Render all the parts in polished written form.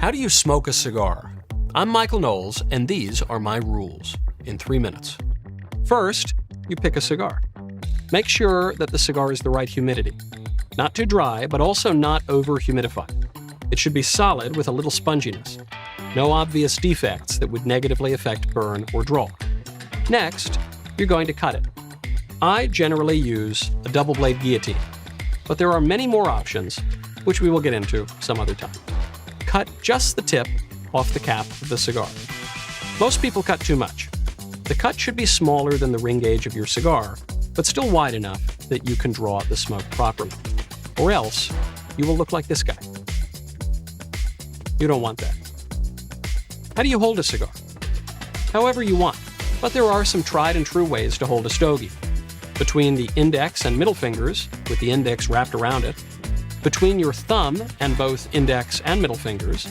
How do you smoke a cigar? I'm Michael Knowles, and these are my rules in 3 minutes. First, you pick a cigar. Make sure that the cigar is the right humidity. Not too dry, but also not over-humidified. It should be solid with a little sponginess. No obvious defects that would negatively affect burn or draw. Next, you're going to cut it. I generally use a double-blade guillotine, but there are many more options, which we will get into some other time. Cut just the tip off the cap of the cigar. Most people cut too much. The cut should be smaller than the ring gauge of your cigar, but still wide enough that you can draw out the smoke properly. Or else, you will look like this guy. You don't want that. How do you hold a cigar? However you want, but there are some tried and true ways to hold a stogie. Between the index and middle fingers, with the index wrapped around it, between your thumb and both index and middle fingers,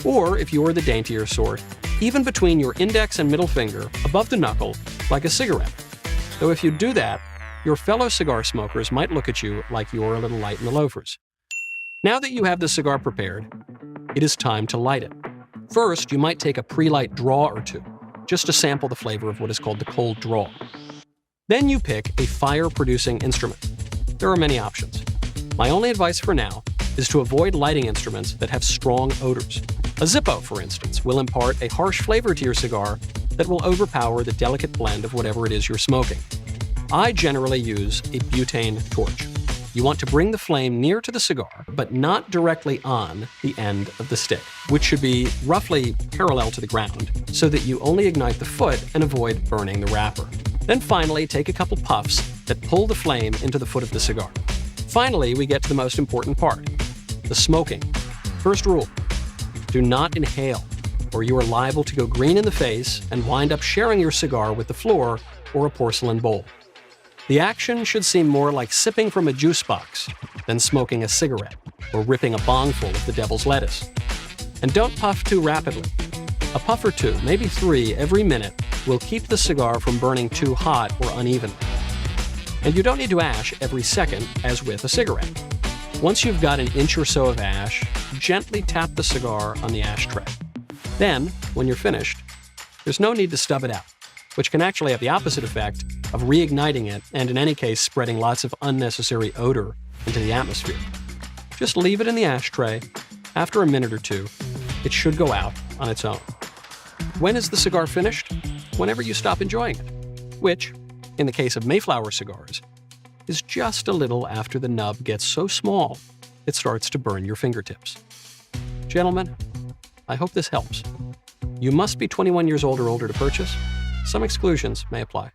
or if you're the daintier sort, even between your index and middle finger above the knuckle like a cigarette. Though if you do that, your fellow cigar smokers might look at you like you're a little light in the loafers. Now that you have the cigar prepared, it is time to light it. First, you might take a pre-light draw or two, just to sample the flavor of what is called the cold draw. Then you pick a fire-producing instrument. There are many options. My only advice for now is to avoid lighting instruments that have strong odors. A Zippo, for instance, will impart a harsh flavor to your cigar that will overpower the delicate blend of whatever it is you're smoking. I generally use a butane torch. You want to bring the flame near to the cigar, but not directly on the end of the stick, which should be roughly parallel to the ground, so that you only ignite the foot and avoid burning the wrapper. Then finally, take a couple puffs that pull the flame into the foot of the cigar. Finally, we get to the most important part, the smoking. First rule, do not inhale, or you are liable to go green in the face and wind up sharing your cigar with the floor or a porcelain bowl. The action should seem more like sipping from a juice box than smoking a cigarette or ripping a bongful of the devil's lettuce. And don't puff too rapidly. A puff or two, maybe 3 every minute, will keep the cigar from burning too hot or unevenly. And you don't need to ash every second as with a cigarette. Once you've got an inch or so of ash, gently tap the cigar on the ashtray. Then, when you're finished, there's no need to stub it out, which can actually have the opposite effect of reigniting it and in any case spreading lots of unnecessary odor into the atmosphere. Just leave it in the ashtray. After a minute or two, it should go out on its own. When is the cigar finished? Whenever you stop enjoying it, which, in the case of Mayflower cigars, is just a little after the nub gets so small it starts to burn your fingertips. Gentlemen, I hope this helps. You must be 21 years old or older to purchase. Some exclusions may apply.